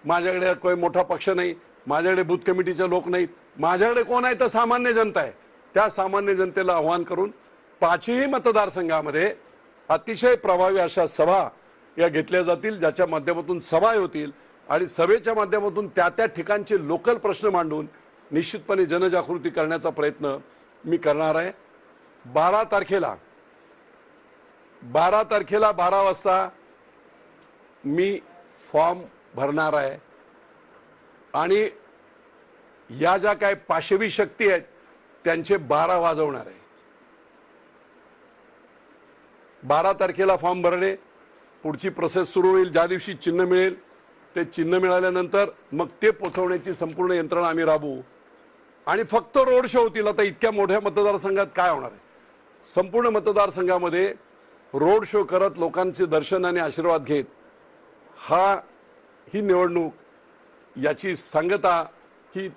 माझ्याकडे काही मोठा पक्ष नाही, माझ्याकडे बूथ कमिटीचे लोक नाहीत, माझ्याकडे कोण आहे तर सामान्य जनता आहे. त्या सामान्य जनतेला आव्हान करून 5ही मतदारसंघामध्ये अतिशय प्रभावी अशा सभा या घेतल्या जातील, ज्याच्या माध्यमातून सभा होतील आणि सभेच्या माध्यमातून त्या त्या ठिकाणचे लोकल प्रश्न मांडून निश्चितपणे जनजागृती करण्याचा प्रयत्न मी करणार आहे. 12 तारखेला 12 वाजता मी फॉर्म भरणार आहे आणि या ज्या काय पाशवी शक्ती आहेत त्यांचे 12 वाजवणार आहे. 12 तारखेला फॉर्म भरणे, पुढची प्रोसेस सुरू होईल. ज्या दिवशी चिन्ह मिळेल ते चिन्ह मिळाल्यानंतर मग ते पोचवण्याची संपूर्ण यंत्रणा आम्ही राबवू आणि फक्त रोड शो होतील. आता इतक्या मोठ्या मतदारसंघात काय होणार आहे? संपूर्ण मतदारसंघामध्ये रोड शो करत लोकांचे दर्शन आणि आशीर्वाद घेत ही निवडणूक याची सांगता ही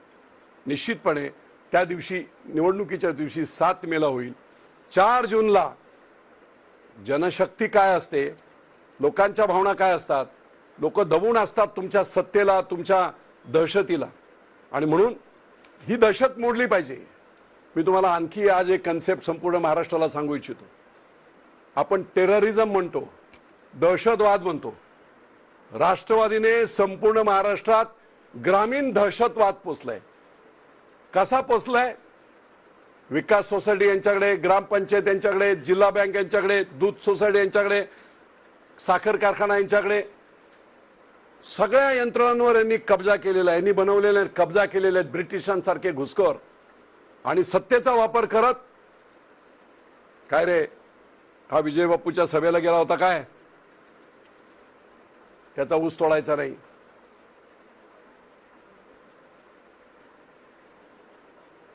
निश्चितपणे त्या दिवशी निवडणुकीच्या दिवशी 7 मेला होईल. 4 जूनला जनशक्ती काय असते, लोकांच्या भावना काय असतात, लोक दबून असतात तुमच्या सत्तेला, तुमच्या दहशतीला, आणि म्हणून ही दहशत मोडली पाहिजे. मी तुम्हाला आणखी आज एक कन्सेप्ट संपूर्ण महाराष्ट्राला सांगू इच्छितो. आपण टेररिझम म्हणतो, दहशतवाद म्हणतो. राष्ट्रवादीने संपूर्ण महाराष्ट्रात ग्रामीण दहशतवाद पोचलाय. कसा पोचलाय? विकास सोसायटी यांच्याकडे, ग्रामपंचायत यांच्याकडे, जिल्हा बँक यांच्याकडे, दूध सोसायटी यांच्याकडे, साखर कारखाना यांच्याकडे, सगळ्या यंत्रणांवर यांनी कब्जा केलेला आहे. यांनी बनवलेले कब्जा केलेले आहेत ब्रिटिशांसारखे घुसखोर. आणि सत्तेचा वापर करत काय रे, हा विजय बापूच्या सभेला गेला होता काय, त्याचा ऊस तोडायचा नाही.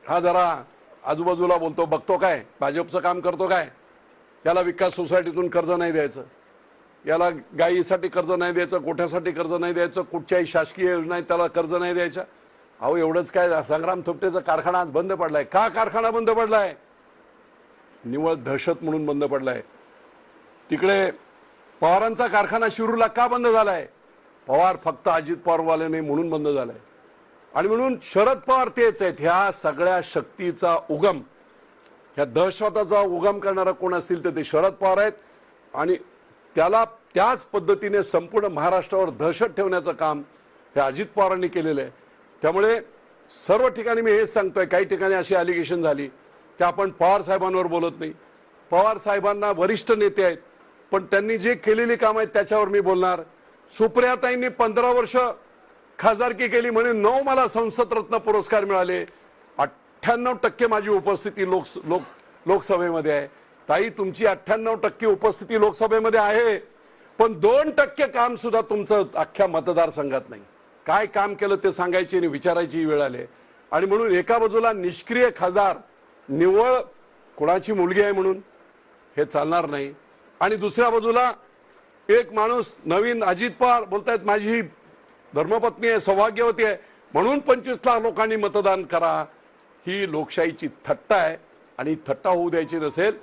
हा जरा आजूबाजूला बोलतो, बघतो काय, भाजपचं काम करतो काय, त्याला विकास सोसायटीतून कर्ज नाही द्यायचं, याला गायीसाठी कर्ज नाही द्यायचं, गोठ्यासाठी कर्ज नाही द्यायचं, कुठच्याही शासकीय योजना त्याला कर्ज नाही द्यायच्या. अहो एवढंच काय, संग्राम थोपटेचा कारखाना आज बंद पडलाय. का कारखाना बंद पडलाय? निव्वळ दहशत म्हणून बंद पडलाय. तिकडे पवारांचा कारखाना शिरूरला का बंद झालाय? पवार फक्त अजित पवारवाले नाही म्हणून बंद झालाय. आणि म्हणून शरद पवार तेच आहेत. ह्या सगळ्या शक्तीचा उगम, ह्या दहशताचा उगम करणारा कोण असतील तर ते शरद पवार आहेत. आणि त्याला त्याच पद्धतीने संपूर्ण महाराष्ट्रावर दहशत ठेवण्याचं काम हे अजित पवारांनी केलेलं आहे. त्यामुळे सर्व ठिकाणी मी हेच सांगतोय, काही ठिकाणी अशी अलिगेशन झाली की आपण पवार साहेबांवर बोलत नाही. पवार साहेबांना वरिष्ठ नेते आहेत, पण त्यांनी जे केलेली काम आहेत त्याच्यावर मी बोलणार. सुप्रियाताईंनी 15 वर्ष खासदारकी केली म्हणून 9 मला संसद रत्न पुरस्कार मिळाले. 98% माझी उपस्थिती लोकसभेमध्ये आहे. ताई, तुमची 98% उपस्थिती लोकसभेमध्ये आहे, पण 2% काम सुद्धा तुमचं अख्ख्या मतदारसंघात नाही. काय काम केलं ते सांगायची आणि विचारायची वेळ आली. आणि म्हणून एका बाजूला निष्क्रिय खासदार, निव्वळ कोणाची मुलगी आहे म्हणून हे चालणार नाही, आणि दुसऱ्या बाजूला एक माणूस नवीन अजित पवार बोलतायत माझी ही धर्मपत्नी आहे, सौभाग्यवती आहे म्हणून 25 लाख लोकांनी मतदान करा. ही लोकशाहीची थट्टा आहे आणि थट्टा होऊ द्यायची नसेल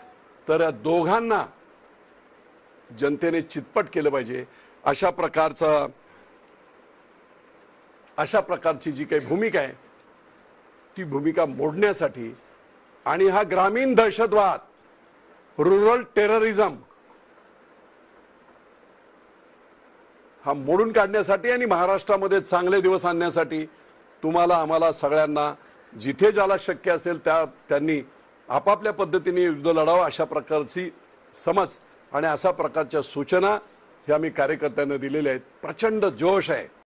तर या दोघांना जनतेने चितपट केलं पाहिजे. अशा प्रकारची जी काही भूमिका आहे ती भूमिका मोडण्यासाठी आणि हा ग्रामीण दहशतवाद, रुरल टेररिझम हा मोडून काढण्यासाठी आणि महाराष्ट्रामध्ये चांगले दिवस आणण्यासाठी तुम्हाला आम्हाला सगळ्यांना जिथे ज्याला शक्य असेल त्यांनी आपापल्या पद्धतीने युद्ध लढावं, अशा प्रकारची समज आणि अशा प्रकारच्या सूचना ह्या मी कार्यकर्त्यांना दिलेल्या आहेत. प्रचंड जोश आहे.